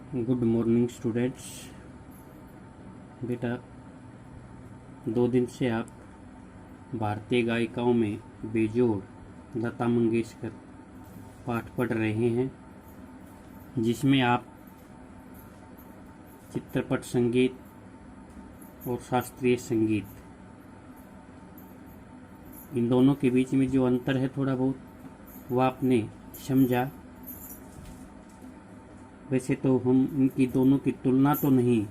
Good morning students. बेटा 2 दिन से आप भारतीय गायिकाओं में बेजोड़ लता मंगेशकर पाठ पढ़ रहे हैं, जिसमें आप चित्रपट संगीत और शास्त्रीय संगीत इन दोनों के बीच में जो अंतर है थोड़ा बहुत वो आपने समझा। वैसे तो हम इनकी दोनों की तुलना तो नहीं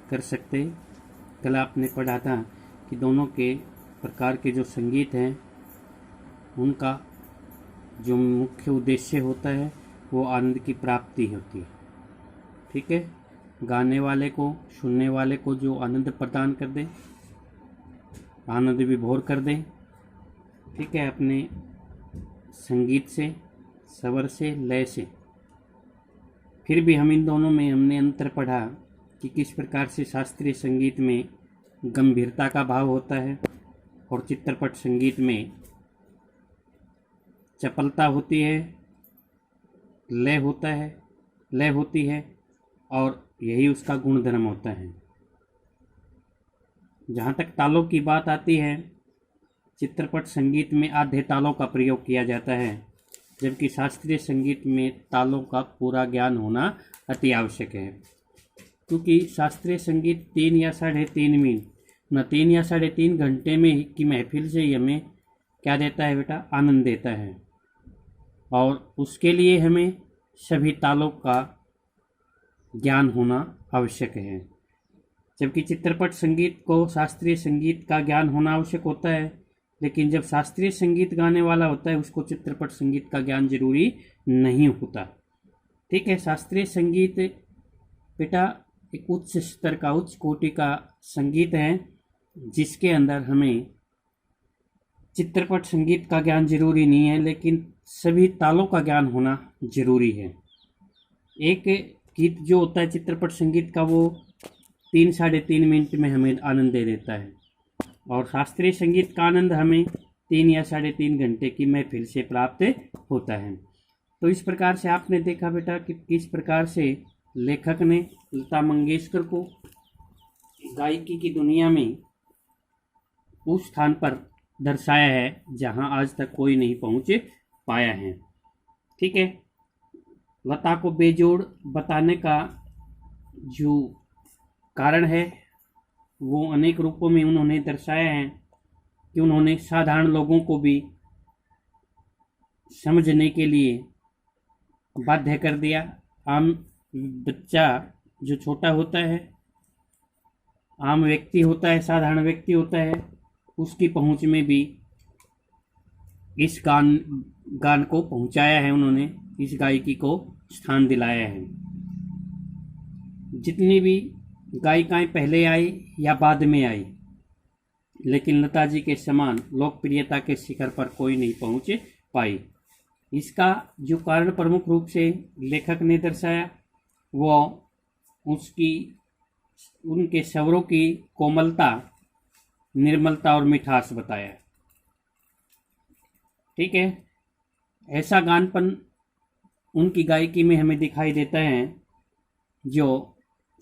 कर सकते। कल आपने पढ़ा था कि दोनों के प्रकार के जो संगीत हैं उनका जो मुख्य उद्देश्य होता है वो आनंद की प्राप्ति होती है। ठीक है, गाने वाले को, सुनने वाले को जो आनंद प्रदान कर दे, आनंद विभोर कर दे। ठीक है, अपने संगीत से, स्वर से, लय से। फिर भी हम इन दोनों में हमने अंतर पढ़ा कि किस प्रकार से शास्त्रीय संगीत में गंभीरता का भाव होता है और चित्रपट संगीत में चपलता होती है, लय होती है और यही उसका गुणधर्म होता है। जहाँ तक तालों की बात आती है, चित्रपट संगीत में आधे तालों का प्रयोग किया जाता है, जबकि शास्त्रीय संगीत में तालों का पूरा ज्ञान होना अति आवश्यक है। क्योंकि शास्त्रीय संगीत 3 या 3.5 मिनट न 3 या 3.5 घंटे में की महफिल से ही हमें क्या देता है बेटा? आनंद देता है, और उसके लिए हमें सभी तालों का ज्ञान होना आवश्यक है। जबकि चित्रपट संगीत को शास्त्रीय संगीत का ज्ञान होना आवश्यक होता है, लेकिन जब शास्त्रीय संगीत गाने वाला होता है उसको चित्रपट संगीत का ज्ञान जरूरी नहीं होता। ठीक है, शास्त्रीय संगीत बेटा एक उच्च स्तर का, उच्च कोटि का संगीत है, जिसके अंदर हमें चित्रपट संगीत का ज्ञान जरूरी नहीं है, लेकिन सभी तालों का ज्ञान होना जरूरी है। एक गीत जो होता है चित्रपट संगीत का वो 3-3.5 मिनट में हमें आनंद दे देता है, और शास्त्रीय संगीत का आनंद हमें 3 या 3.5 घंटे की महफिल से प्राप्त होता है। तो इस प्रकार से आपने देखा बेटा कि किस प्रकार से लेखक ने लता मंगेशकर को गायकी की दुनिया में उस स्थान पर दर्शाया है जहां आज तक कोई नहीं पहुंच पाया है। ठीक है, लता को बेजोड़ बताने का जो कारण है वो अनेक रूपों में उन्होंने दर्शाया है कि उन्होंने साधारण लोगों को भी समझने के लिए बाध्य कर दिया। आम बच्चा जो छोटा होता है, आम व्यक्ति होता है, साधारण व्यक्ति होता है, उसकी पहुंच में भी इस गान को पहुंचाया है उन्होंने, इस गायकी को स्थान दिलाया है। जितनी भी गायिकाएं पहले आई या बाद में आई, लेकिन लता जी के समान लोकप्रियता के शिखर पर कोई नहीं पहुंच पाई। इसका जो कारण प्रमुख रूप से लेखक ने दर्शाया वो उनके स्वरों की कोमलता, निर्मलता और मिठास बताया। ठीक है, ऐसा गानपन उनकी गायकी में हमें दिखाई देता है जो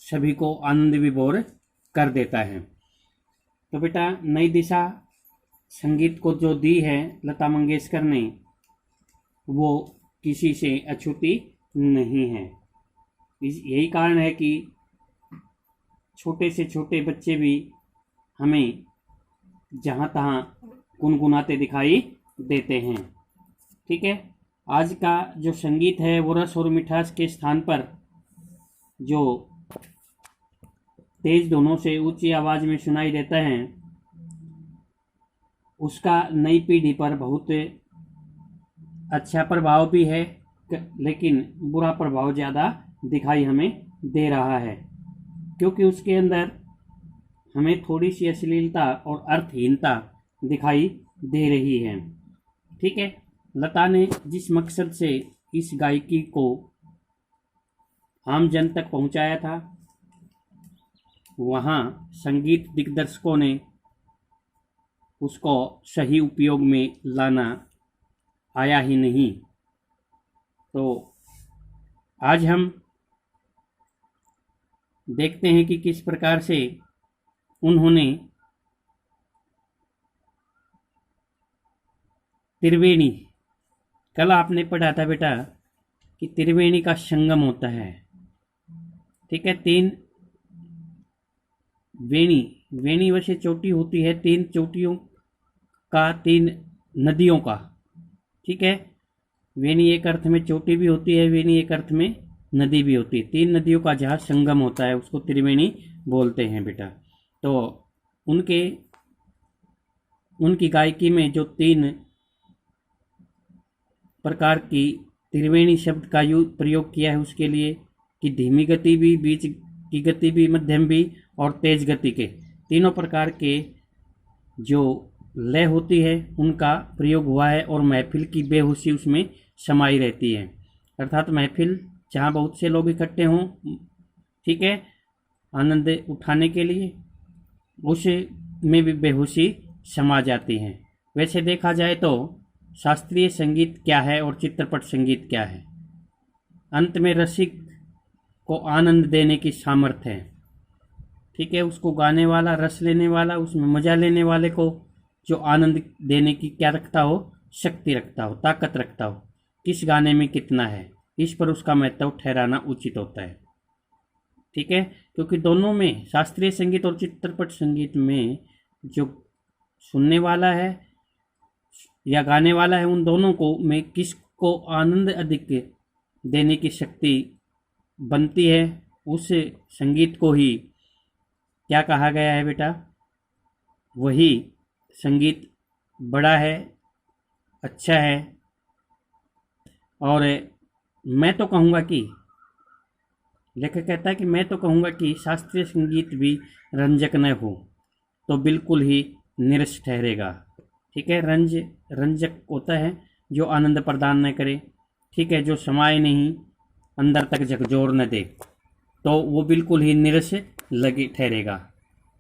सभी को आनंद विभोर कर देता है। तो बेटा नई दिशा संगीत को जो दी है लता मंगेशकर ने, वो किसी से अछूती नहीं है। यही कारण है कि छोटे से छोटे बच्चे भी हमें जहाँ तहाँ गुनगुनाते दिखाई देते हैं। ठीक है, आज का जो संगीत है वो रस और मिठास के स्थान पर जो तेज धुनों से ऊंची आवाज में सुनाई देता है, उसका नई पीढ़ी पर बहुत अच्छा प्रभाव भी है, लेकिन बुरा प्रभाव ज़्यादा दिखाई हमें दे रहा है, क्योंकि उसके अंदर हमें थोड़ी सी अश्लीलता और अर्थहीनता दिखाई दे रही है। ठीक है, लता ने जिस मकसद से इस गायकी को आम जन तक पहुंचाया था, वहाँ संगीत दिग्दर्शकों ने उसको सही उपयोग में लाना आया ही नहीं। तो आज हम देखते हैं कि किस प्रकार से उन्होंने त्रिवेणी, कल आपने पढ़ा था बेटा कि त्रिवेणी का संगम होता है। ठीक है, तीन वेणी, वेणी वैसे चोटी होती है, तीन चोटियों का, तीन नदियों का। ठीक है, वेणी एक अर्थ में चोटी भी होती है, वेणी एक अर्थ में नदी भी होती है। तीन नदियों का जहाँ संगम होता है उसको त्रिवेणी बोलते हैं बेटा। तो उनकी गायकी में जो तीन प्रकार की त्रिवेणी शब्द का प्रयोग किया है उसके लिए कि धीमी गति भी, बीच की गति भी, मध्यम भी और तेज गति के तीनों प्रकार के जो लय होती है उनका प्रयोग हुआ है। और महफिल की बेहोशी उसमें समाई रहती है, अर्थात महफिल जहाँ बहुत से लोग इकट्ठे हों, ठीक है, आनंद उठाने के लिए, उस में भी बेहोशी समा जाती है। वैसे देखा जाए तो शास्त्रीय संगीत क्या है और चित्रपट संगीत क्या है? अंत में रसिक को आनंद देने की सामर्थ्य है। ठीक है, उसको गाने वाला, रस लेने वाला, उसमें मजा लेने वाले को जो आनंद देने की क्या रखता हो, शक्ति रखता हो, ताकत रखता हो, किस गाने में कितना है, इस पर उसका महत्व ठहराना उचित होता है। ठीक है, क्योंकि दोनों में, शास्त्रीय संगीत और चित्रपट संगीत में, जो सुनने वाला है या गाने वाला है, उन दोनों को में किसको आनंद अधिक देने की शक्ति बनती है, उस संगीत को ही क्या कहा गया है बेटा? वही संगीत बड़ा है, अच्छा है। और मैं तो कहूँगा कि, लेखक कहता है कि मैं तो कहूँगा कि शास्त्रीय संगीत भी रंजक न हो तो बिल्कुल ही निरस ठहरेगा। ठीक है, रंजक होता है जो आनंद प्रदान न करे, ठीक है, जो समाये नहीं, अंदर तक झकझोर न दे, तो वो बिल्कुल ही निरस लगे ठहरेगा।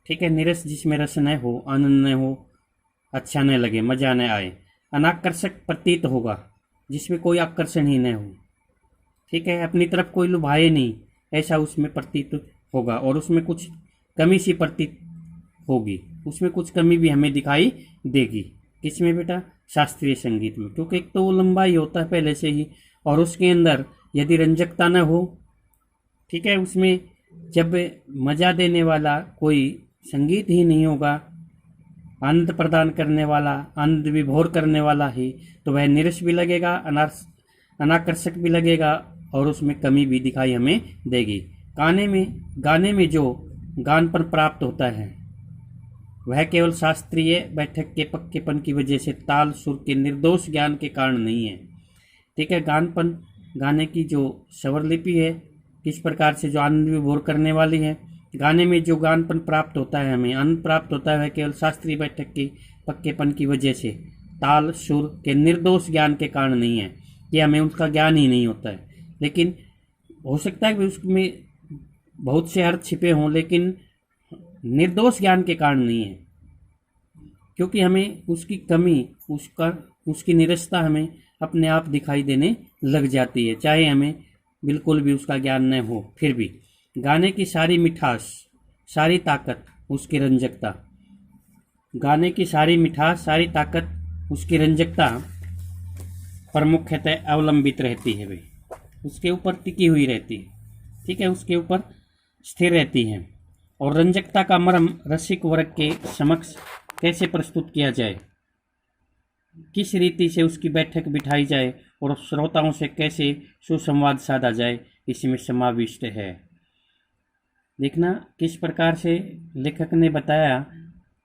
ठीक है, निरस जिसमें रस न हो, आनंद न हो, अच्छा न लगे, मजा न आए, अनाकर्षक प्रतीत होगा, जिसमें कोई आकर्षण ही न हो। ठीक है, अपनी तरफ कोई लुभाए नहीं, ऐसा उसमें प्रतीत होगा। और उसमें कुछ कमी सी प्रतीत होगी, उसमें कुछ कमी भी हमें दिखाई देगी। किसमें बेटा? शास्त्रीय संगीत में, क्योंकि एक तो वो लंबा ही होता है पहले से ही, और उसके अंदर यदि रंजकता न हो, ठीक है, उसमें जब मजा देने वाला कोई संगीत ही नहीं होगा, आनंद प्रदान करने वाला, आनंद विभोर करने वाला ही, तो वह निरस भी लगेगा, अनाकर्षक भी लगेगा, और उसमें कमी भी दिखाई हमें देगी। गाने में जो गानपन प्राप्त होता है वह केवल शास्त्रीय बैठक के पक्केपन की वजह से, ताल सुर के निर्दोष ज्ञान के कारण नहीं है। ठीक है, गाने की जो स्वरलिपि है, किस प्रकार से जो आनंद विभोर करने वाली है, गाने में जो गानपन प्राप्त होता है, हमें आनंद प्राप्त होता है, वह केवल शास्त्रीय बैठक के पक्केपन की वजह से, ताल सुर के निर्दोष ज्ञान के कारण नहीं है, कि हमें उसका ज्ञान ही नहीं होता है। लेकिन हो सकता है कि उसमें बहुत से अर्थ छिपे हों, लेकिन निर्दोष ज्ञान के कारण नहीं है, क्योंकि हमें उसकी कमी, उसकी निरसता हमें अपने आप दिखाई देने लग जाती है, चाहे हमें बिल्कुल भी उसका ज्ञान न हो। फिर भी गाने की सारी मिठास, सारी ताकत, उसकी रंजकता, गाने की सारी मिठास, सारी ताकत, उसकी रंजकता पर मुख्यतः अवलंबित रहती है, भाई उसके ऊपर टिकी हुई रहती है। ठीक है, उसके ऊपर स्थिर रहती है। और रंजकता का मर्म रसिक वर्ग के समक्ष कैसे प्रस्तुत किया जाए, किस रीति से उसकी बैठक बिठाई जाए और श्रोताओं से कैसे सुसंवाद साधा जाए, इसमें समाविष्ट है। देखना किस प्रकार से लेखक ने बताया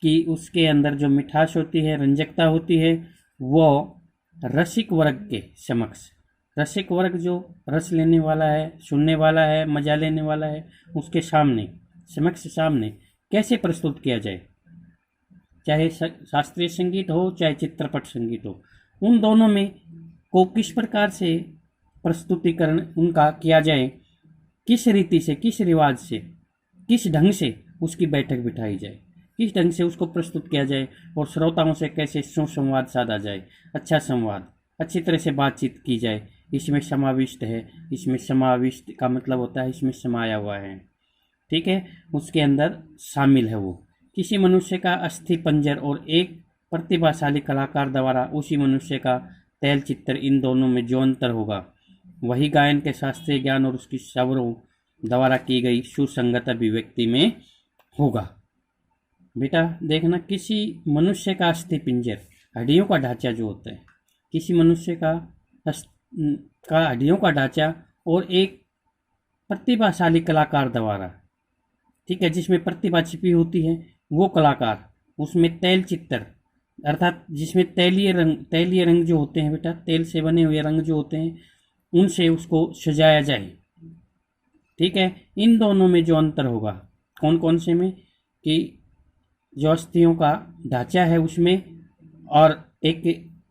कि उसके अंदर जो मिठास होती है, रंजकता होती है, वो रसिक वर्ग के समक्ष, रसिक वर्ग जो रस लेने वाला है, सुनने वाला है, मजा लेने वाला है, उसके सामने, समक्ष सामने कैसे प्रस्तुत किया जाए, चाहे शास्त्रीय संगीत हो चाहे चित्रपट संगीत हो, उन दोनों में को किस प्रकार से प्रस्तुतिकरण उनका किया जाए, किस रीति से, किस रिवाज से, किस ढंग से उसकी बैठक बिठाई जाए, किस ढंग से उसको प्रस्तुत किया जाए और श्रोताओं से कैसे सुसंवाद साधा जाए, अच्छा संवाद, अच्छी तरह से बातचीत की जाए, इसमें समाविष्ट है। इसमें समाविष्ट का मतलब होता है इसमें समाया हुआ है। ठीक है, उसके अंदर शामिल है। वो किसी मनुष्य का अस्थि पंजर और एक प्रतिभाशाली कलाकार द्वारा उसी मनुष्य का तैल चित्र, इन दोनों में जो अंतर होगा वही गायन के शास्त्रीय ज्ञान और उसकी स्वरों द्वारा की गई सुसंगत अभिव्यक्ति में होगा। बेटा देखना, किसी मनुष्य का अस्थि पिंजर, हड्डियों का ढांचा जो होता है, किसी मनुष्य का हड्डियों का ढांचा और एक प्रतिभाशाली कलाकार द्वारा, ठीक है, जिसमें प्रतिभा छिपी होती है, वो कलाकार, उसमें तैल चित्र अर्थात जिसमें तैलीय रंग जो होते हैं बेटा, तेल से बने हुए रंग जो होते हैं, उनसे उसको सजाया जाए। ठीक है, इन दोनों में जो अंतर होगा, कौन कौन से में, कि जो अस्थियों का ढांचा है उसमें और एक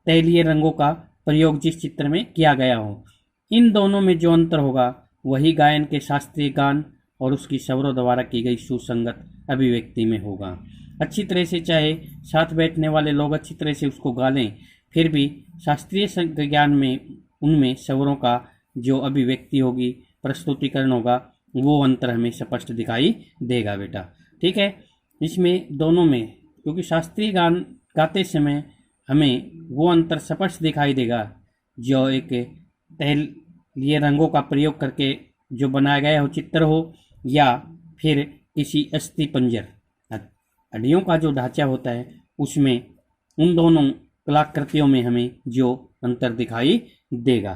तैलीय रंगों का प्रयोग जिस चित्र में किया गया हो, इन दोनों में जो अंतर होगा वही गायन के शास्त्रीय गान और उसकी स्वरों द्वारा की गई सुसंगत अभिव्यक्ति में होगा। अच्छी तरह से चाहे साथ बैठने वाले लोग अच्छी तरह से उसको गा लें, फिर भी शास्त्रीय ज्ञान में उनमें स्वरों का जो अभिव्यक्ति होगी, प्रस्तुतिकरण होगा, वो अंतर हमें स्पष्ट दिखाई देगा बेटा। ठीक है, इसमें दोनों में, क्योंकि शास्त्रीय गान गाते समय हमें वो अंतर स्पष्ट दिखाई देगा जो एक तैलीय रंगों का प्रयोग करके जो बनाया गया हो चित्र हो, या फिर किसी अस्थि पंजर, हड्डियों का जो ढांचा होता है, उसमें उन दोनों कलाकृतियों में हमें जो अंतर दिखाई देगा।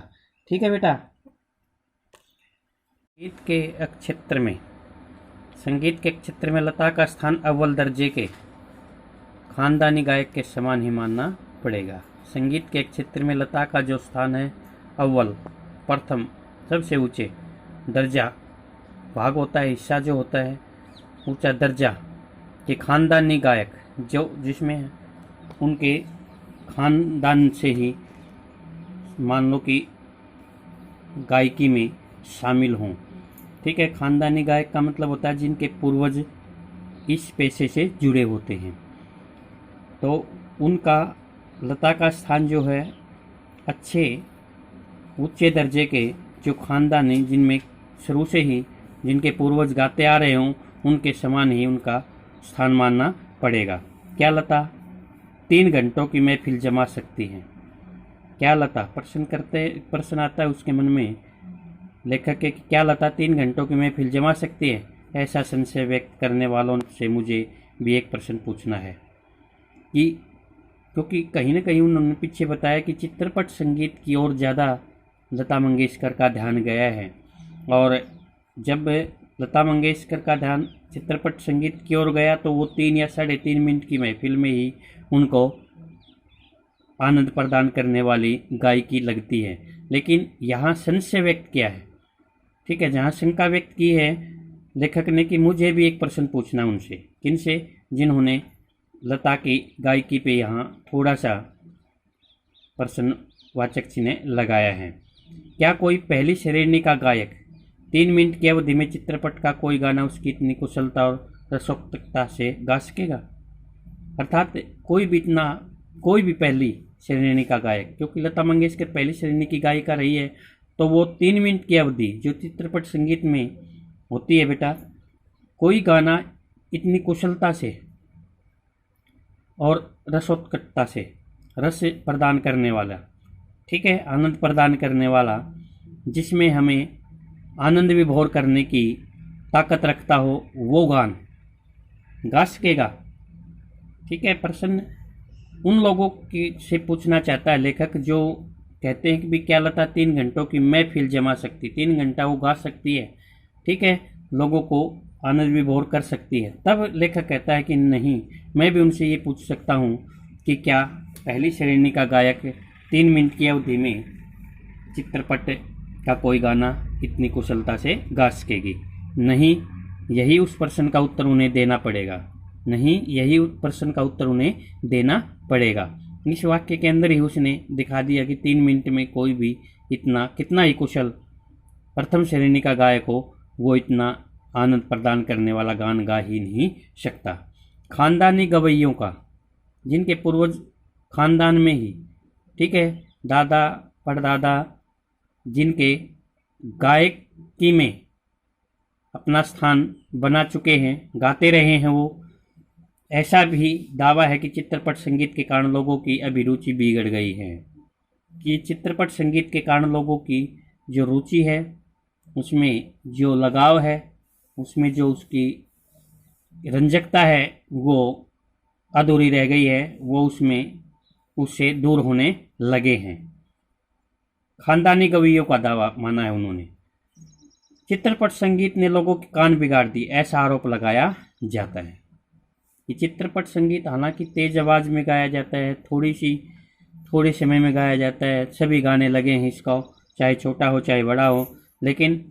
ठीक है बेटा, संगीत के क्षेत्र में लता का स्थान अव्वल दर्जे के खानदानी गायक के समान ही मानना पड़ेगा। संगीत के क्षेत्र में लता का जो स्थान है, अव्वल, प्रथम, सबसे ऊंचे दर्जा भाग होता है, हिस्सा जो होता है, ऊंचा दर्जा के खानदानी गायक, जो जिसमें उनके खानदान से ही मान लो कि गायकी में शामिल हों। ठीक है, खानदानी गायक का मतलब होता है जिनके पूर्वज इस पेशे से जुड़े होते हैं। तो उनका लता का स्थान जो है अच्छे ऊंचे दर्जे के जो खानदानी, जिनमें शुरू से ही जिनके पूर्वज गाते आ रहे हों, उनके समान ही उनका स्थान मानना पड़ेगा। क्या लता 3 घंटों की महफिल जमा सकती है? क्या लता, प्रश्न आता है उसके मन में लेखक के, क्या लता 3 घंटों की महफिल जमा सकती है? ऐसा संशय व्यक्त करने वालों से मुझे भी एक प्रश्न पूछना है कि क्योंकि कहीं ना कहीं उन्होंने पीछे बताया कि चित्रपट संगीत की ओर ज़्यादा लता मंगेशकर का ध्यान गया है, और जब लता मंगेशकर का ध्यान चित्रपट संगीत की ओर गया तो वो 3 या 3.5 मिनट की महफिल में ही उनको आनंद प्रदान करने वाली गायकी लगती है। लेकिन यहाँ संशय व्यक्त किया है, ठीक है, जहाँ शंका व्यक्त की है लेखक ने कि मुझे भी एक प्रश्न पूछना उनसे, किनसे, जिन्होंने लता की गायकी पे यहाँ थोड़ा सा प्रश्नवाचक चिन्ह लगाया है। क्या कोई पहली श्रेणी का गायक 3 मिनट की अवधि में चित्रपट का कोई गाना उसकी इतनी कुशलता और रसोक्तता से गा सकेगा? अर्थात कोई भी पहली श्रेणी का गायक, क्योंकि लता मंगेशकर पहली श्रेणी की गायिका रही है, तो वो 3 मिनट की अवधि जो चित्रपट संगीत में होती है बेटा, कोई गाना इतनी कुशलता से और रसोत्कटता से, रस प्रदान करने वाला, ठीक है, आनंद प्रदान करने वाला, जिसमें हमें आनंद विभोर करने की ताकत रखता हो, वो गान गा सकेगा? ठीक है, प्रश्न उन लोगों की से पूछना चाहता है लेखक जो कहते हैं कि भी क्या लता 3 घंटों की महफिल जमा सकती, 3 घंटा वो गा सकती है, ठीक है, लोगों को आनंद विभोर कर सकती है। तब लेखक कहता है कि नहीं, मैं भी उनसे ये पूछ सकता हूँ कि क्या पहली श्रेणी का गायक 3 मिनट की अवधि में चित्रपट का कोई गाना इतनी कुशलता से गा सकेगी? नहीं, यही उस प्रश्न का उत्तर उन्हें देना पड़ेगा। नहीं, यही उस प्रश्न का उत्तर उन्हें देना पड़ेगा। इस वाक्य के अंदर ही उसने दिखा दिया कि 3 मिनट में कोई भी कितना ही कुशल प्रथम श्रेणी का गायक हो, वो इतना आनंद प्रदान करने वाला गान गा ही नहीं सकता। खानदानी गवैयों का, जिनके पूर्वज खानदान में ही, ठीक है, दादा परदादा, जिनके गायकी में अपना स्थान बना चुके हैं, गाते रहे हैं वो। ऐसा भी दावा है कि चित्रपट संगीत के कारण लोगों की अभिरुचि बिगड़ गई है, कि चित्रपट संगीत के कारण लोगों की जो रुचि है, उसमें जो लगाव है, उसमें जो उसकी रंजकता है, वो अधूरी रह गई है, वो उससे दूर होने लगे हैं। खानदानी कवियों का दावा माना है उन्होंने। चित्रपट संगीत ने लोगों के कान बिगाड़ दिए, ऐसा आरोप लगाया जाता है कि चित्रपट संगीत हालांकि तेज आवाज़ में गाया जाता है, थोड़े समय में गाया जाता है, सभी गाने लगे हैं इसका, चाहे छोटा हो चाहे बड़ा हो, लेकिन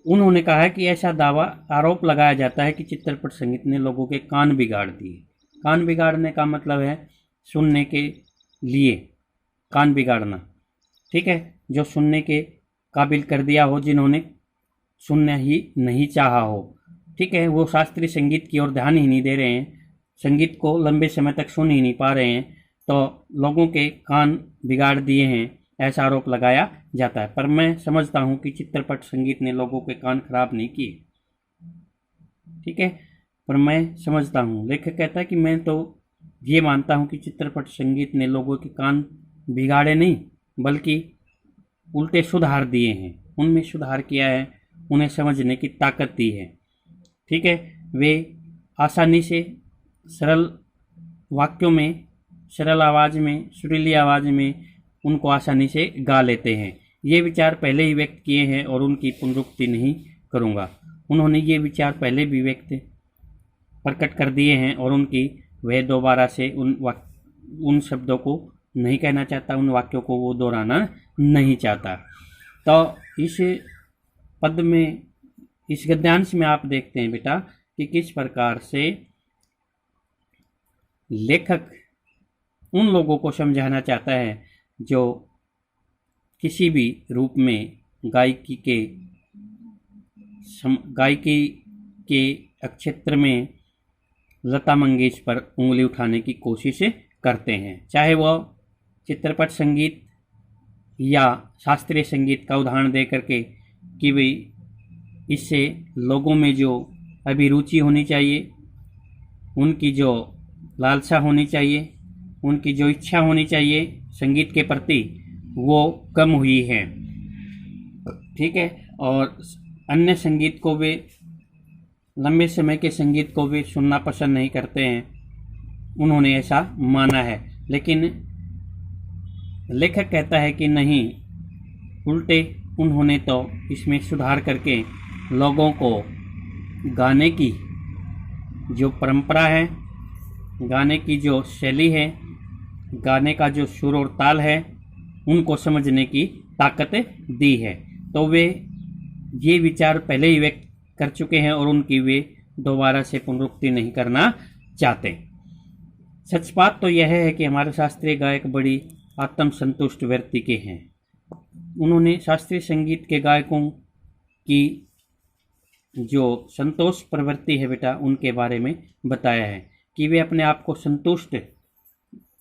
उन्होंने कहा है कि ऐसा दावा आरोप लगाया जाता है कि चित्रपट संगीत ने लोगों के कान बिगाड़ दिए। कान बिगाड़ने का मतलब है सुनने के लिए कान बिगाड़ना, ठीक है, जो सुनने के काबिल कर दिया हो, जिन्होंने सुनना ही नहीं चाहा हो, ठीक है, वो शास्त्रीय संगीत की ओर ध्यान ही नहीं दे रहे हैं, संगीत को लंबे समय तक सुन ही नहीं पा रहे हैं, तो लोगों के कान बिगाड़ दिए हैं, ऐसा आरोप लगाया जाता है। पर मैं समझता हूँ कि चित्रपट संगीत ने लोगों के कान खराब नहीं किए, ठीक है, पर मैं समझता हूँ, लेखक कहता है कि मैं तो ये मानता हूँ कि चित्रपट संगीत ने लोगों के कान बिगाड़े नहीं, बल्कि उल्टे सुधार दिए हैं, उनमें सुधार किया है, उन्हें समझने की ताकत दी है, ठीक है। वे आसानी से सरल वाक्यों में, सरल आवाज़ में, सुरीली आवाज़ में उनको आसानी से गा लेते हैं। ये विचार पहले ही व्यक्त किए हैं और उनकी पुनरुक्ति नहीं करूँगा। उन्होंने ये विचार पहले भी प्रकट कर दिए हैं और वह दोबारा से उन शब्दों को नहीं कहना चाहता, उन वाक्यों को वो दोहराना नहीं चाहता। तो इस पद में, इस गद्यांश में आप देखते हैं बेटा कि किस प्रकार से लेखक उन लोगों को समझाना चाहता है जो किसी भी रूप में गायकी के क्षेत्र में लता मंगेशकर पर उंगली उठाने की कोशिश करते हैं, चाहे वह चित्रपट संगीत या शास्त्रीय संगीत का उदाहरण दे करके कि भाई इससे लोगों में जो अभिरुचि होनी चाहिए, उनकी जो लालसा होनी चाहिए, उनकी जो इच्छा होनी चाहिए संगीत के प्रति, वो कम हुई है, ठीक है। और अन्य संगीत को वे, लंबे समय के संगीत को वे सुनना पसंद नहीं करते हैं, उन्होंने ऐसा माना है। लेकिन लेखक कहता है कि नहीं, उल्टे उन्होंने तो इसमें सुधार करके लोगों को गाने की जो परंपरा है, गाने की जो शैली है, गाने का जो सुर और ताल है, उनको समझने की ताकत दी है। तो वे ये विचार पहले ही व्यक्त कर चुके हैं और उनकी वे दोबारा से पुनरुक्ति नहीं करना चाहते। सच बात तो यह है कि हमारे शास्त्रीय गायक बड़ी आत्मसंतुष्ट व्यक्ति के हैं। उन्होंने शास्त्रीय संगीत के गायकों की जो संतोष प्रवृत्ति है बेटा, उनके बारे में बताया है कि वे अपने आप को संतुष्ट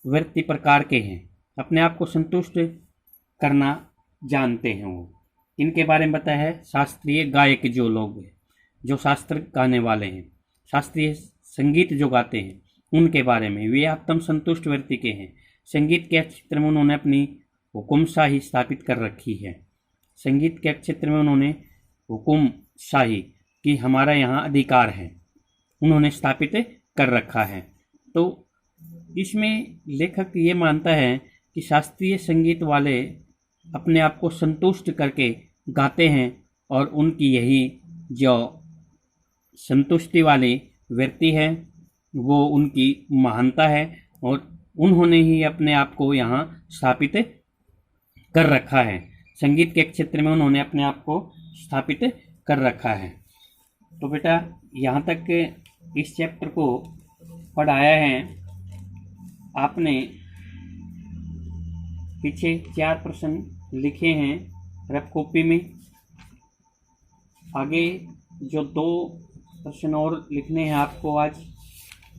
वृत्ति प्रकार के हैं, अपने आप को संतुष्ट करना जानते हैं। वो इनके बारे में बताया है शास्त्रीय गायक जो लोग हैं, जो शास्त्र गाने वाले हैं, शास्त्रीय संगीत जो गाते हैं, उनके बारे में वे आत्म संतुष्ट वृत्ति के हैं। संगीत के क्षेत्र में उन्होंने अपनी हुकुमशाही स्थापित कर रखी है। संगीत के क्षेत्र में उन्होंने हुकुमशाही कि हमारा यहाँ अधिकार है, उन्होंने स्थापित कर रखा है। तो इसमें लेखक ये मानता है कि शास्त्रीय संगीत वाले अपने आप को संतुष्ट करके गाते हैं और उनकी यही जो संतुष्टि वाली वृत्ति है वो उनकी महानता है और उन्होंने ही अपने आप को यहाँ स्थापित कर रखा है। संगीत के क्षेत्र में उन्होंने अपने आप को स्थापित कर रखा है। तो बेटा यहाँ तक इस चैप्टर को पढ़ाया है आपने। पीछे 4 प्रश्न लिखे हैं रफ कॉपी में। आगे जो 2 प्रश्न और लिखने हैं आपको आज,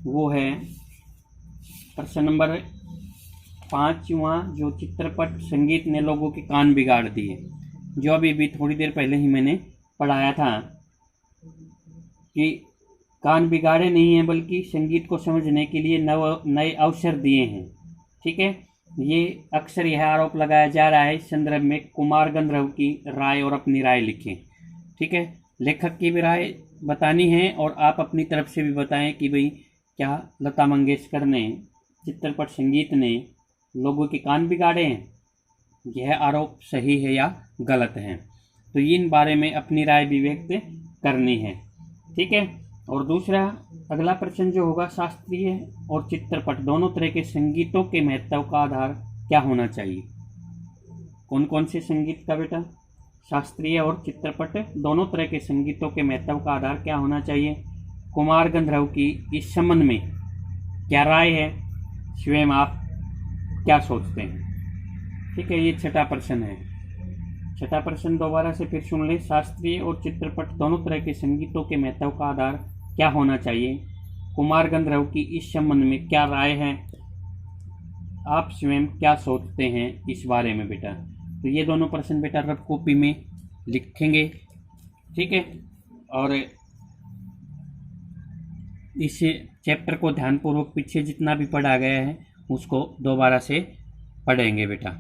वो है प्रश्न नंबर 5वां, जो चित्रपट संगीत ने लोगों के कान बिगाड़ दिए, जो अभी थोड़ी देर पहले ही मैंने पढ़ाया था। कि कान बिगाड़े नहीं हैं बल्कि संगीत को समझने के लिए नए अवसर दिए हैं। ठीक है, ये अक्सर यह आरोप लगाया जा रहा है। इस संदर्भ में कुमार गंधर्व की राय और अपनी राय लिखें। ठीक है, लेखक की भी राय बतानी है और आप अपनी तरफ से भी बताएं कि भाई क्या लता मंगेशकर ने, चित्रपट संगीत ने लोगों के कान बिगाड़े हैं, यह आरोप सही है या गलत है। तो इन बारे में अपनी राय भी व्यक्त करनी है। ठीक है, और दूसरा अगला प्रश्न जो होगा, शास्त्रीय और चित्रपट दोनों तरह के संगीतों के महत्व का आधार क्या होना चाहिए। कौन कौन से संगीत का बेटा, शास्त्रीय और चित्रपट दोनों तरह के संगीतों के महत्व का आधार क्या होना चाहिए। कुमार गंधर्व की इस संबंध में क्या राय है, स्वयं आप क्या सोचते हैं। ठीक है, ये छठा प्रश्न है। छठा प्रश्न दोबारा से फिर सुन ले। शास्त्रीय और चित्रपट दोनों तरह के संगीतों के महत्व का आधार क्या होना चाहिए। कुमार गंधर्व की इस संबंध में क्या राय है, आप स्वयं क्या सोचते हैं इस बारे में बेटा। तो ये दोनों प्रश्न बेटा रफ कॉपी में लिखेंगे। ठीक है, और इस चैप्टर को ध्यानपूर्वक पीछे जितना भी पढ़ा गया है उसको दोबारा से पढ़ेंगे बेटा।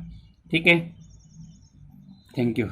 ठीक है, थैंक यू।